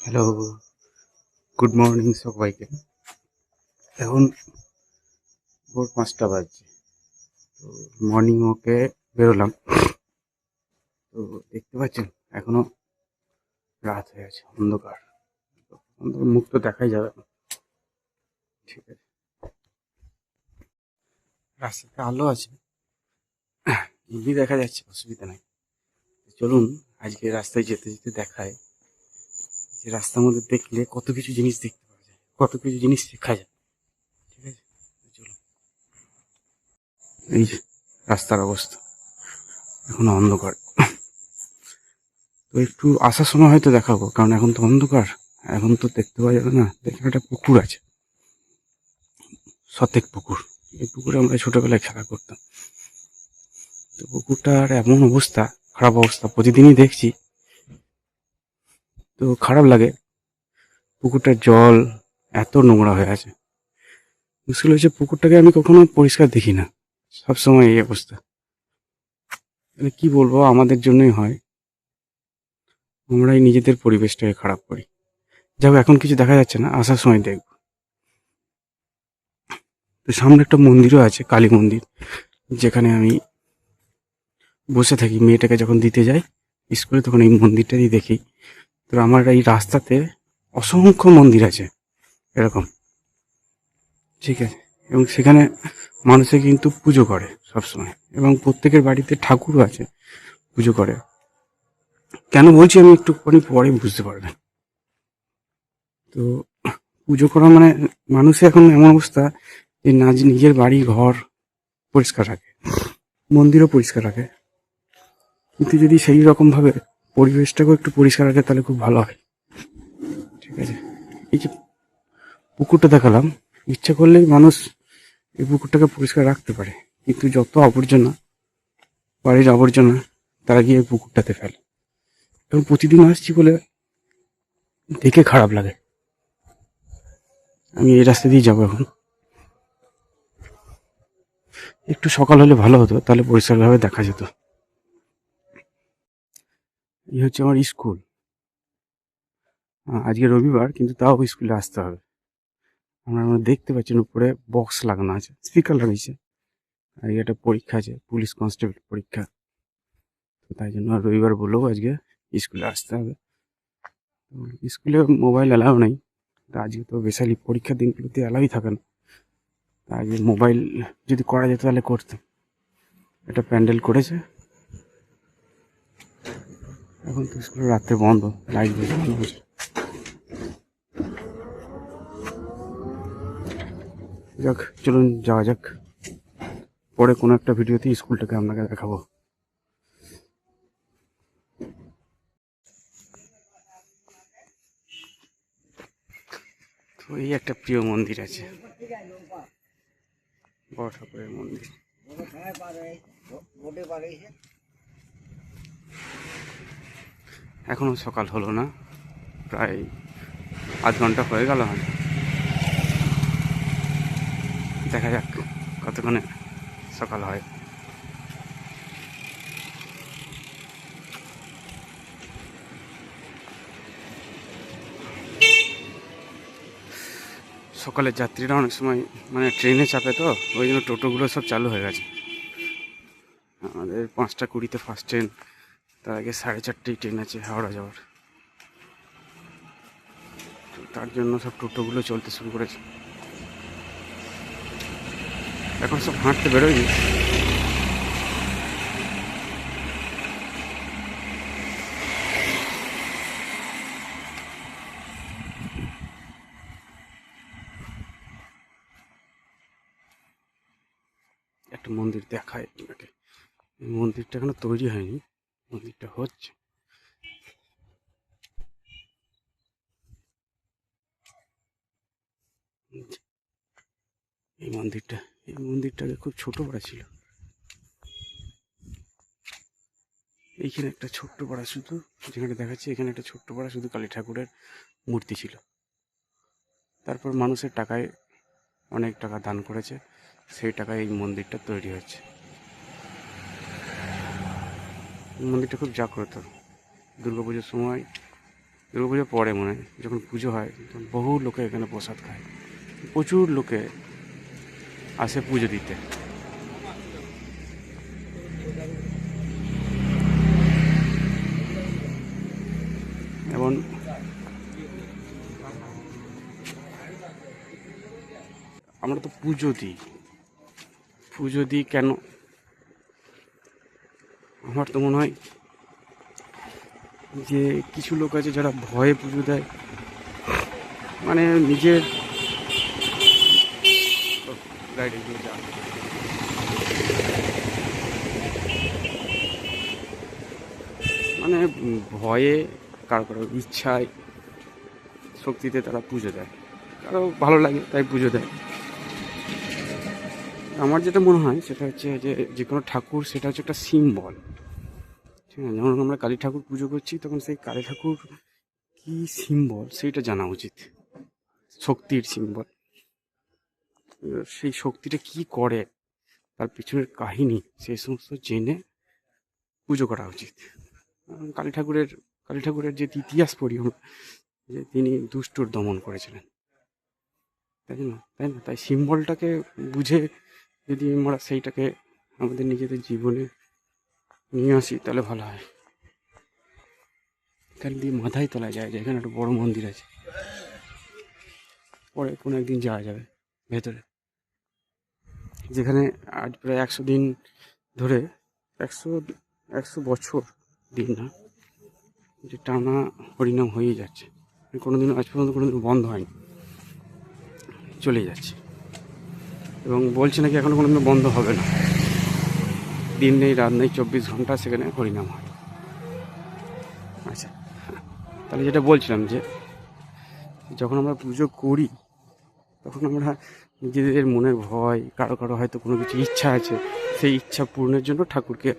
Hello, good morning সবাইকে। এখন ভোর 5টা বাজছে। তো মর্নিং ওয়াকে বেরোলাম। তো দেখতে পাচ্ছেন এখনো রাত হয়ে আছে, অন্ধকার। মুখ তো দেখাই যাবে না। ঠিক আছে, রাস্তাতে আলো আছে, এমনি দেখা যাচ্ছে, অসুবিধা নাই। চলুন আজকে রাস্তায় যেতে যেতে দেখায় যে রাস্তার মধ্যে দেখলে কত কিছু জিনিস দেখতে পাওয়া যায়, কত কিছু জিনিস শেখা যায়। ঠিক আছে, তো চলুন। এই যে রাস্তার অবস্থা, এখনো অন্ধকার। তো একটু আসার সময় হয়তো দেখাবো, কারণ এখন তো অন্ধকার, এখন তো দেখতে পাওয়া যাবে না। দেখেন একটা পুকুর আছে, সতেক পুকুর। এই পুকুরে আমরা ছোটবেলায় খেলা করতাম। তো পুকুরটার এমন অবস্থা, খারাপ অবস্থা, প্রতিদিনই দেখছি। তো খারাপ লাগে, পুকুরটার জল এত নোংরা হয়ে আছে। মুশকিল হচ্ছে পুকুরটাকে আমি কখনো পরিষ্কার দেখি না, সবসময় এই অবস্থা। মানে কি বলবো, আমাদের জন্যই হয়, আমরাই নিজেদের পরিবেশটাকে খারাপ করি। যাই হোক, এখন কিছু দেখা যাচ্ছে না, আসার সময় দেখবো। তো সামনে একটা মন্দিরও আছে, কালী মন্দির, যেখানে আমি বসে থাকি। মেয়েটাকে যখন দিতে যাই স্কুলে, তখন এই মন্দিরটাই দেখি। তো আমার এই রাস্তাতে অসংখ্য মন্দির আছে এরকম, ঠিক আছে। এবং সেখানে মানুষে কিন্তু পুজো করে সবসময়, এবং প্রত্যেকের বাড়িতে ঠাকুরও আছে, পুজো করে। কেন বলছি আমি একটুখানি পরে বুঝতে পারবেন। তো পুজো করা মানে, মানুষের এখন এমন অবস্থা যে না, যে নিজের বাড়ি ঘর পরিষ্কার রাখে, মন্দিরও পরিষ্কার রাখে, কিন্তু যদি সেই রকম ভাবে পরিবেশটাকেও একটু পরিষ্কার রাখে তাহলে খুব ভালো হয়। ঠিক আছে, এই যে পুকুরটা দেখালাম, ইচ্ছা করলেই মানুষ এই পুকুরটাকে পরিষ্কার রাখতে পারে, কিন্তু যত আবর্জনা, বাড়ির আবর্জনা, তারা গিয়ে পুকুরটাতে ফেলে। এবং প্রতিদিন আসছি বলে দেখে খারাপ লাগে। আমি এই রাস্তা দিয়ে যাবো এখন। একটু সকাল হলে ভালো হতো, তাহলে পরিষ্কারভাবে দেখা যেত। এই হচ্ছে আমার স্কুল। আজকে রবিবার, কিন্তু তাও স্কুলে আসতে হবে। আমরা দেখতে পাচ্ছেন উপরে বক্স লাগানো আছে, স্পিকার লাগাইছে। আর একটা পরীক্ষা আছে, পুলিশ কনস্টেবল পরীক্ষা। তো তাই জন্য রবিবার বলেও আজকে স্কুলে আসতে হবে। স্কুলে মোবাইল অ্যালাউ নেই, আজকে তো বেশালি পরীক্ষার দিনগুলোতে অ্যালাউই থাকে না। আজকে মোবাইল যদি করা যেত তাহলে করতাম। একটা প্যান্ডেল করেছে, এখন তো স্কুল রাত্রে বন্ধ, লাইট জ্বালানো হয়েছে। যাক, চলুন যাওয়া যাক। পরে কোনো একটা ভিডিওতে স্কুলটাকে আপনাকে দেখাবো। তো এই একটা প্রিয় মন্দির আছে, বড় ঠাকুরের মন্দির। এখনো সকাল হলো না, প্রায় আধ ঘন্টা হয়ে গেল। হয়, দেখা যাক কতক্ষণে সকাল হয়। সকালের যাত্রীরা অনেক সময় মানে ট্রেনে চাপে, তো ওই জন্য টোটোগুলো সব চালু হয়ে গেছে। আমাদের 5টা 20-তে ফার্স্ট ট্রেন, তার আগে 4:30 ট্রেন আছে হাওড়া যাওয়ার। তো তার জন্য সব টোটোগুলো চলতে শুরু করেছে। এখন সব হাঁটতে বেরোয়নি। একটা মন্দির দেখায় আপনাকে। এই মন্দিরটা এখনো তৈরি হয়নি, মন্দিরটা হচ্ছে। এই মন্দিরটা, এই মন্দিরটাকে খুব ছোট করা ছিল। এইখানে একটা ছোট্ট পাড়া, শুধু যেখানে দেখাচ্ছে এখানে একটা ছোট্ট পাড়া, শুধু কালী ঠাকুরের মূর্তি ছিল। তারপর মানুষের টাকায়, অনেক টাকা দান করেছে, সেই টাকায় এই মন্দিরটা তৈরি হচ্ছে। মন্দিরটা খুব জাগ্রত। দুর্গাপুজোর সময় দুর্গাপুজো পরে মনে হয় যখন পুজো হয় তখন বহু লোকে এখানে প্রসাদ খায়, প্রচুর লোকে আসে পুজো দিতে। এবং আমরা তো পুজো দিই কেন? আমার তো মনে হয় যে কিছু লোক আছে যারা ভয়ে পুজো দেয়, মানে নিজের মানে ভয়ে কারো কারো ইচ্ছায় শক্তিতে তারা পুজো দেয়, কারো ভালো লাগে তাই পুজো দেয়। আমার যেটা মনে হয় সেটা হচ্ছে যে কোনো ঠাকুর সেটা হচ্ছে একটা সিম্বল, ঠিক আছে? যখন আমরা কালী ঠাকুর পুজো করছি তখন সেই কালী ঠাকুর কি সিম্বল সেইটা জানা উচিত, শক্তির সিম্বল। সেই শক্তিটা কি করে, তার পিছনের কাহিনী, সেই সমস্ত জেনে পুজো করা উচিত। কালী ঠাকুরের যে ইতিহাস পড়ি আমরা, যে তিনি দুষ্টুর দমন করেছিলেন, তাই সিম্বলটাকে বুঝে যদি আমরা সেইটাকে আমাদের নিজেদের জীবনে নিয়ে আসি তাহলে ভালো হয়। এখান দিয়ে মাথায় তোলা যায় যে এখানে একটা বড় মন্দির আছে, পরে কোনো একদিন যাওয়া যাবে ভেতরে, যেখানে আজ প্রায় 100 দিন ধরে, 100 বছর দিন না, যে টানা হরিনাম হয়েই যাচ্ছে, কোনোদিনও আজ পর্যন্ত কোনোদিন বন্ধ হয়নি, চলে যাচ্ছে। এবং বলছে নাকি এখনো কোনোদিনও বন্ধ হবে না, দিন নেই রাত নেই, 24 ঘন্টা সেখানে হরিনাম হয়। আচ্ছা, তাহলে যেটা বলছিলাম যে যখন আমরা পুজো করি তখন আমরা নিজেদের মনের ভয়, কারো কারো হয়তো কোনো কিছু ইচ্ছা আছে, সেই ইচ্ছা পূরণের জন্য ঠাকুরকে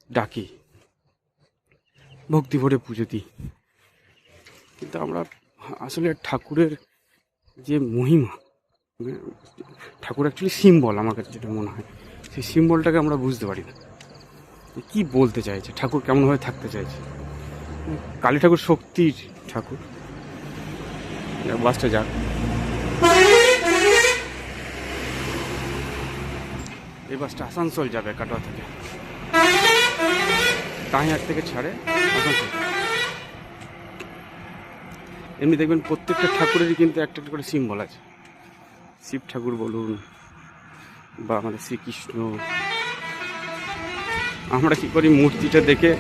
ডাকি, ভক্তি ভরে পুজো দিই। কিন্তু আমরা আসলে ঠাকুরের যে মহিমা, মানে ঠাকুর অ্যাকচুয়ালি সিম্বল, আমার কাছে যেটা মনে হয় সেই সিম্বলটাকে আমরা বুঝতে পারি না, কি বলতে চাইছে ঠাকুর, কেমনভাবে থাকতে চাইছে। কালী ঠাকুর শক্তির ঠাকুর। বাসটা যাক, এই বাসটা আসানসোল যাবে, কাটোয়া থেকে, তাহিয়ার থেকে ছাড়ে আসানসোল। এমনি দেখবেন প্রত্যেকটা ঠাকুরেরই কিন্তু একটা একটা করে সিম্বল আছে, শিব ঠাকুর বলুন বা আমাদের শ্রীকৃষ্ণ। আমরা কী করি, মূর্তিটা দেখে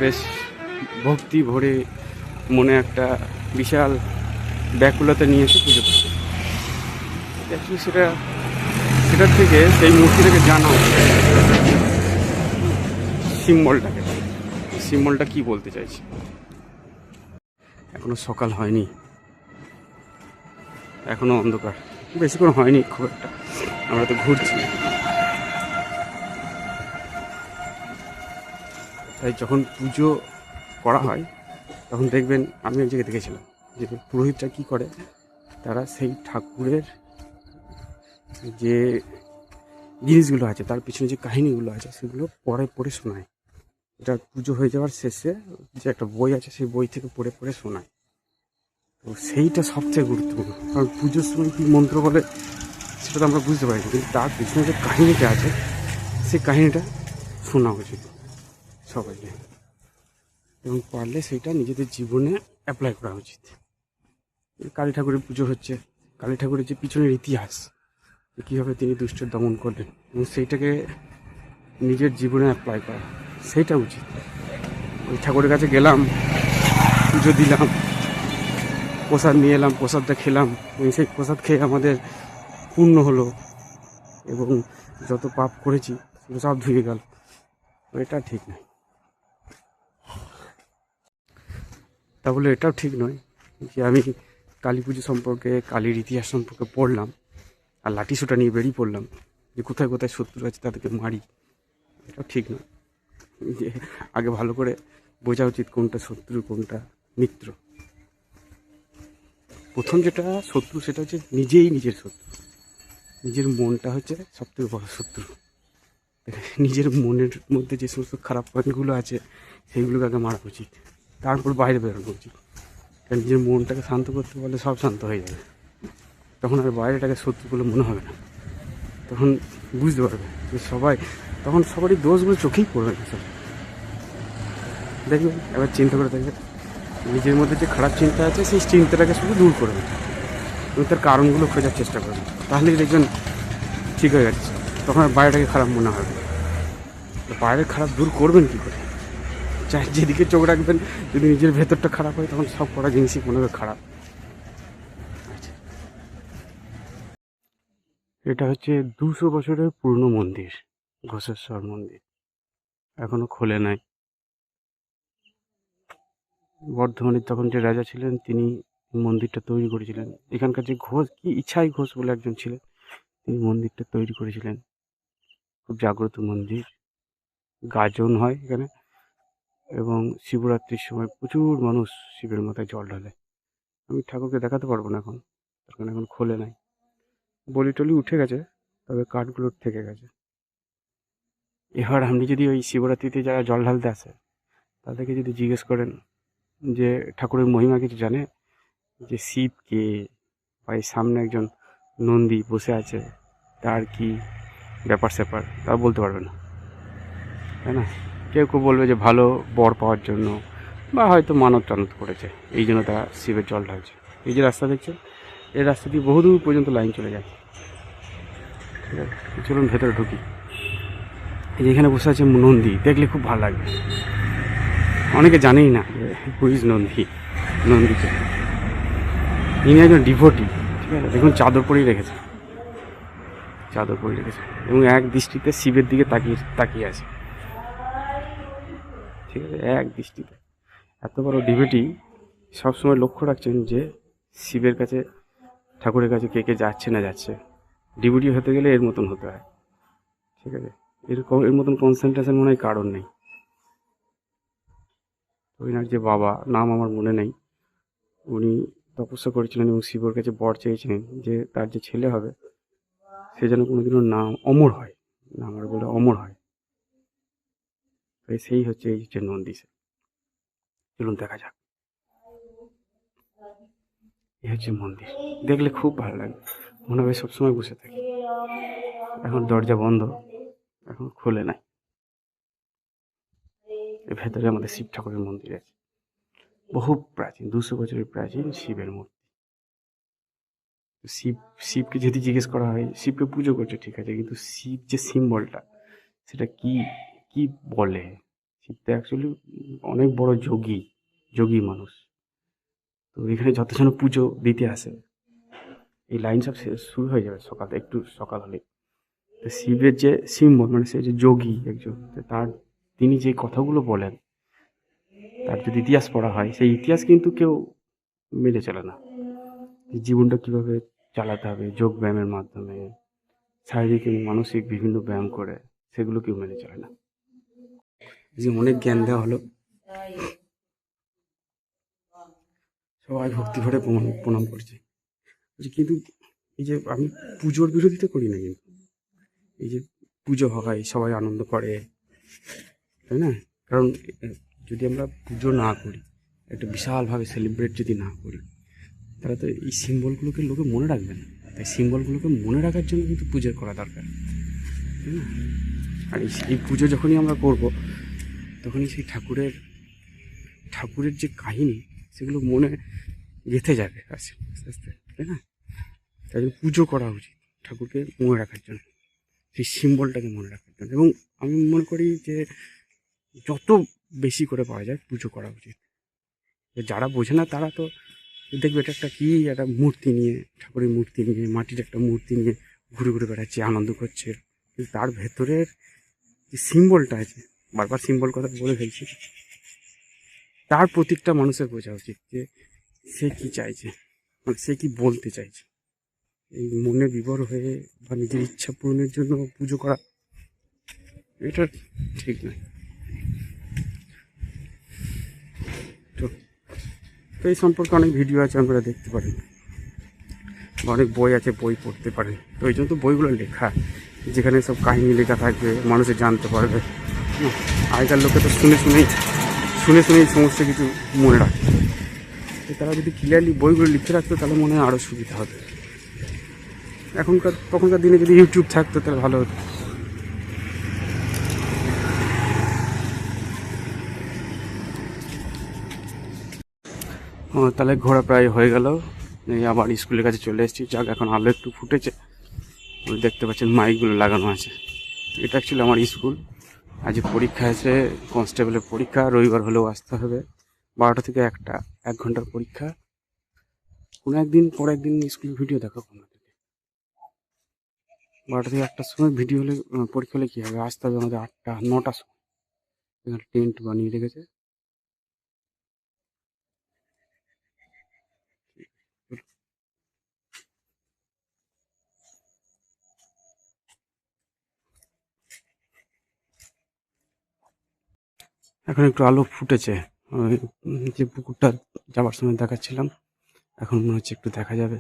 বেশ ভক্তি ভরে মনে একটা বিশাল ব্যাকুলতা নিয়ে এসে পুজো করি। অ্যাকচুয়ালি সেটার থেকে সেই মূর্তিটাকে জানা, সিম্বলটা কি বলতে চাইছে। এখনো সকাল হয়নি, এখনো অন্ধকার, বেশিক্ষণ হয়নি খুব একটা, আমরা তো ঘুরছি। তাই যখন পুজো করা হয় তখন দেখবেন, আমি এক জায়গায় দেখেছিলাম যে পুরোহিতরা কী করে, তারা সেই ঠাকুরের যে জিনিসগুলো আছে, তার পিছনে যে কাহিনীগুলো আছে সেগুলো পড়ে শোনায়। এটা পুজো হয়ে যাওয়ার শেষে যে একটা বই আছে, সেই বই থেকে পড়ে শোনায়। তো সেইটা সবচেয়ে গুরুত্বপূর্ণ, কারণ পুজোর সময় কী মন্ত্র বলে সেটা তো আমরা বুঝতে পারি না, কিন্তু তার পিছনে যে কাহিনীটা আছে সেই কাহিনীটা শোনা উচিত সবাইকে, এবং পারলে সেইটা নিজেদের জীবনে অ্যাপ্লাই করা উচিত। কালী ঠাকুরের পুজো হচ্ছে, কালী ঠাকুরের যে পিছনের ইতিহাস, কীভাবে তিনি দুষ্টের দমন করলেন, এবং সেইটাকে নিজের জীবনে অ্যাপ্লাই করা, সেইটা উচিত। ওই ঠাকুরের কাছে গেলাম, পুজো দিলাম, প্রসাদ নিয়ে এলাম, প্রসাদটা খেলাম, এবং সেই প্রসাদ খেয়ে আমাদের পূর্ণ হলো এবং যত পাপ করেছি সেগুলো সব ধুয়ে গেল। এটা ঠিক নয়। তা বলে এটাও ঠিক নয় যে আমি কালী পুজো সম্পর্কে, কালীর ইতিহাস সম্পর্কে পড়লাম আর লাঠি সোটা নিয়ে বেরিয়ে পড়লাম যে কোথায় কোথায় শত্রু আছে তাদেরকে মারি। এটাও ঠিক নয়। যে আগে ভালো করে বোঝা উচিত কোনটা শত্রু কোনটা মিত্র। প্রথম যেটা শত্রু সেটা হচ্ছে নিজের শত্রু, নিজের মনটা হচ্ছে সবথেকে বড় শত্রু। নিজের মনের মধ্যে যে সমস্ত খারাপ পয়েন্টগুলো আছে সেইগুলোকে আগে মারা উচিত। তারপর বাইরে বেরোনো উচিত। কারণ নিজের মনটাকে শান্ত করতে পারলে সব শান্ত হয়ে যাবে, তখন আর বাইরেটাকে শত্রু বলে মনে হবে না। তখন বুঝতে পারবে যে সবাই, তখন সবারই দোষগুলো চোখেই পড়বে না। সব দেখবেন, এবার চিন্তা করে দেখবেন নিজের মধ্যে যে খারাপ চিন্তা আছে সেই চিন্তাটাকে শুধু দূর করবে এবং তার কারণগুলো খোঁজার চেষ্টা করবে, তাহলেই দেখবেন ঠিক হয়ে যাচ্ছে। তখন আর বাইরেটাকে খারাপ মনে হবে। বাইরের খারাপ দূর করবেন কী করে? চাই যেদিকে চোখ রাখবেন, যদি নিজের ভেতরটা খারাপ হয় তখন সব কটা জিনিসই মনে হবে খারাপ। এটা হচ্ছে 200 বছরের পুরনো মন্দির, ঘোষেশ্বর মন্দির, এখনো খোলে নাই। বর্ধমানের তখন যে রাজা ছিলেন তিনি মন্দিরটা তৈরি করেছিলেন। এখানকার যে ঘোষ, কি ইছাই ঘোষ বলে একজন ছিলেন, তিনি মন্দিরটা তৈরি করেছিলেন। খুব জাগ্রত মন্দির, গাজন হয় এখানে, এবং শিবরাত্রির সময় প্রচুর মানুষ শিবের মাথায় জল ঢালে। আমি ঠাকুরকে দেখাতে পারবো না এখন, কারণ এখন খোলে নাই। বলি টলি উঠে গেছে, তবে কাঠগুলো থেকে গেছে। এবার আপনি যদি ওই শিবরাত্রিতে যারা জল ঢালতে আসে তাদেরকে যদি জিজ্ঞেস করেন যে ঠাকুরের মহিমা কিছু জানে, যে শিবকে, বা এই সামনে একজন নন্দী বসে আছে তার কি ব্যাপার স্যাপার, তা বলতে পারবে না, তাই না? কেউ কেউ বলবে যে ভালো বর পাওয়ার জন্য, বা হয়তো মানত টানত করেছে, এই জন্য তারা শিবের জল ঢালছে। এই যে রাস্তা দেখছেন, এই রাস্তা দিয়ে বহুদূর পর্যন্ত লাইন চলে যায়। ঠিক আছে, চলুন ভেতরে ঢুকি। এই যে এখানে বসে আছে নন্দী, দেখলে খুব ভালো লাগবে। অনেকে জানেই না হুইজ নন্দীকে। ইনি একজন ডিভোটি। ঠিক আছে, দেখুন চাদর পরেই রেখেছে, এবং এক দৃষ্টিতে শিবের দিকে তাকিয়ে আছে। ঠিক আছে, এক দৃষ্টিতে। এত বড় ডিভোটি সবসময় লক্ষ্য রাখছেন যে শিবের কাছে, ঠাকুরের কাছে কে কে যাচ্ছে না যাচ্ছে। ডিভোটি হতে গেলে এর মতন হতে হয়। ঠিক আছে, এর মতন কনসেন্ট্রেশন মনে হয় কারণ নেই। ওনার যে বাবা, নাম আমার মনে নেই, উনি তপস্যা করেছিলেন এবং শিবর কাছে বর চেয়েছিলেন যে তার যে ছেলে হবে সে যেন কোনোদিনও নাম অমর হয়, নাম আর বলে অমর হয়। তাই সেই হচ্ছে এই যে নন্দীশ। চলুন দেখা যাক। এই হচ্ছে মন্দির, দেখলে খুব ভালো লাগে, মনে হয় সবসময় বসে থাকি। এখন দরজা বন্ধ, এখন খোলে নাই। এর ভেতরে আমাদের শিব ঠাকুরের মন্দির আছে, বহু প্রাচীন, 200 বছরের প্রাচীন শিবের মূর্তি। শিবকে যদি জিজ্ঞেস করা হয়, শিবকে পুজো করছে ঠিক আছে, কিন্তু শিব যে সিম্বলটা, সেটা কি কি বলে? শিব তো অ্যাকচুয়ালি অনেক বড় যোগী মানুষ। তো এখানে যতজন পুজো দিতে আসে, এই লাইন সব শুরু হয়ে যাবে সকাল, একটু সকাল হলে। তো শিবের যে সিম্বল, মানে সে যে যোগী একজন, তিনি যে কথাগুলো বলেন, তার যদি ইতিহাস পড়া হয়, সেই ইতিহাস কিন্তু কেউ মেনে চলে না। জীবনটা কিভাবে চালাতে হবে যোগ ব্যায়ামের মাধ্যমে, শারীরিক এবং মানসিক বিভিন্ন ব্যায়াম করে, সেগুলো কেউ মেনে চলে না। যে অনেক জ্ঞান দেওয়া হলো, সবাই ভক্তি ভরে প্রণাম করছে। কিন্তু এই যে আমি পুজোর বিরোধিতা করি না, কিন্তু এই যে পুজো হয় সবাই আনন্দ করে, তাই না? কারণ যদি আমরা পুজো না করি, একটা বিশালভাবে সেলিব্রেট যদি না করি, তাহলে তো এই সিম্বলগুলোকে লোকে মনে রাখবে না। তাই সিম্বলগুলোকে মনে রাখার জন্য কিন্তু পুজো করা দরকার, তাই না? আর এই পুজো যখনই আমরা করব, তখনই সেই ঠাকুরের যে কাহিনী, সেগুলো মনে গেঁথে যাবে আস্তে আস্তে, তাই না? তাই জন্য পুজো করা উচিত ঠাকুরকে মনে রাখার জন্য, সেই সিম্বলটাকে মনে রাখার জন্য। এবং আমি মনে করি যে যত বেশি করে পাওয়া যায় পুজো করা উচিত। যারা বোঝে না তারা তো দেখবে এটা একটা কি, একটা মূর্তি নিয়ে, ঠাকুরের মূর্তি নিয়ে, মাটির একটা মূর্তি নিয়ে ঘুরে ঘুরে বেড়াচ্ছে, আনন্দ করছে। কিন্তু তার ভেতরের যে সিম্বলটা আছে, বারবার সিম্বল কথা বলে ফেলছি, তার প্রত্যেকটা মানুষের বোঝা উচিত যে সে কি চাইছে, মানে সে কি বলতে চাইছে। এই মনে বিভোর হয়ে বা নিজের ইচ্ছা পূরণের জন্য পুজো করা, এটা ঠিক নয়। তো এই সম্পর্কে অনেক ভিডিও আছে, আপনারা দেখতে পারেন, বা অনেক বই আছে, বই পড়তে পারেন। তো এই জন্য তো বইগুলো লেখা, যেখানে সব কাহিনী লেখা থাকবে, মানুষে জানতে পারবে। আগেকার লোকে তো শুনেই শুনে শুনে এই সমস্ত কিছু মনে রাখে। তারা যদি ক্লিয়ারলি বইগুলো লিখে রাখতো তাহলে মনে হয় আরও সুবিধা হতো। তখনকার দিনে যদি ইউটিউব থাকতো তাহলে ভালো হতো। তাহলে ঘোরা প্রায় হয়ে গেল। এই আবার স্কুলের কাছে চলে এসেছি। যাক, এখন আলো একটু ফুটেছে, দেখতে পাচ্ছেন মাইকগুলো লাগানো আছে। এটা অ্যাকচুয়ালি আমার স্কুল। আজ পরীক্ষা আছে, কনস্টেবলের পরীক্ষা। রবিবার হলেও আসতে হবে। 12টা থেকে 1টা, 1 ঘন্টার পরীক্ষা। কোনো একদিন পর একদিন স্কুলের ভিডিও দেখাবো আপনাদেরকে। 12টা থেকে 1টার সময় ভিডিও হলে, পরীক্ষা হলে কী হবে, আসতে হবে আমাদের 8টা 9টার সময়। এখানে টেন্ট বানিয়ে রেখেছে। এখন একটু আলো ফুটেছে। ওই যে পুকুরটা যাওয়ার সময় দেখাচ্ছিলাম, এখন মনে হচ্ছে একটু দেখা যাবে।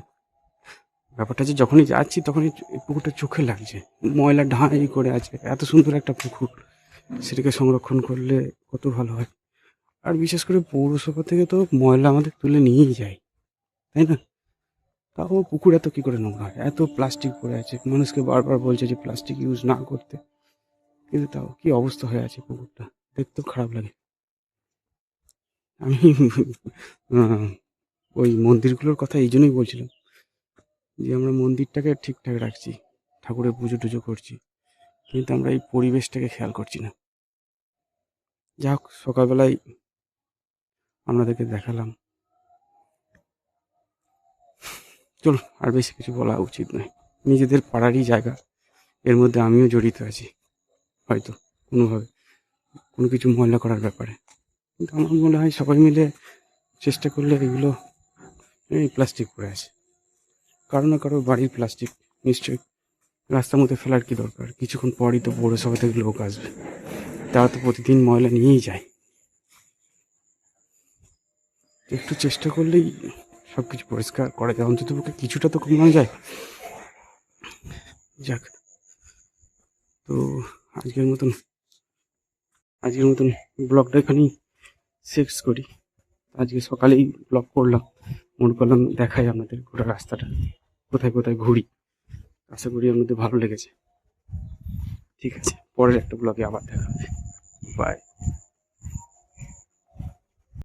ব্যাপারটা যে যখনই যাচ্ছি তখনই এই পুকুরটা চোখে লাগছে। ময়লা ঢাঁই করে আছে, এত সুন্দর একটা পুকুর, সেটাকে সংরক্ষণ করলে কত ভালো হয়। আর বিশেষ করে পৌরসভা থেকে তো ময়লা আমাদের তুলে নিয়েই যায়, তাই না? তাও পুকুর এত কী করে নোংরা হয়? এত প্লাস্টিক পড়ে আছে। মানুষকে বারবার বলছে যে প্লাস্টিক ইউজ না করতে, কিন্তু তাও কী অবস্থা হয়ে আছে পুকুরটা, দেখতেও খারাপ লাগে। আমি ওই মন্দিরগুলোর কথা এই জন্যই বলছিলাম যে আমরা মন্দিরটাকে ঠিকঠাক রাখছি, ঠাকুরের পুজো টুজো করছি, কিন্তু আমরা এই পরিবেশটাকে খেয়াল করছি না। যা হোক, সকালবেলায় আপনাদেরকে দেখালাম। চলুন, আর বেশি কিছু বলা উচিত নয়। নিজেদের পাড়ারই জায়গা, এর মধ্যে আমিও জড়িত আছি হয়তো কোনোভাবে, কোনো কিছু ময়লা করার ব্যাপারে। কিন্তু আমার মনে হয় সবাই মিলে চেষ্টা করলে এগুলো, এই প্লাস্টিক পড়ে আছে, কারো না কারো বাড়ির প্লাস্টিক নিশ্চয়ই রাস্তার মধ্যে ফেলার কি দরকার? কিছুক্ষণ পরই তো পৌরসভা থেকে লোক আসবে, তারা তো প্রতিদিন ময়লা নিয়েই যায়। একটু চেষ্টা করলেই সব কিছু পরিষ্কার করা যায়, অন্তত পক্ষে কিছুটা তো কমানো যায়। যাক, তো আজকের মতন ব্লগটা এখানেই শেষ করি। আজকে সকালেই ব্লগ করলাম, মনে করলাম দেখাই আপনাদের গোটা রাস্তাটা, কোথায় কোথায় ঘুরি। আশা করি আপনাদের ভালো লেগেছে। ঠিক আছে, পরের একটা ব্লগে আবার দেখা হবে। বাই।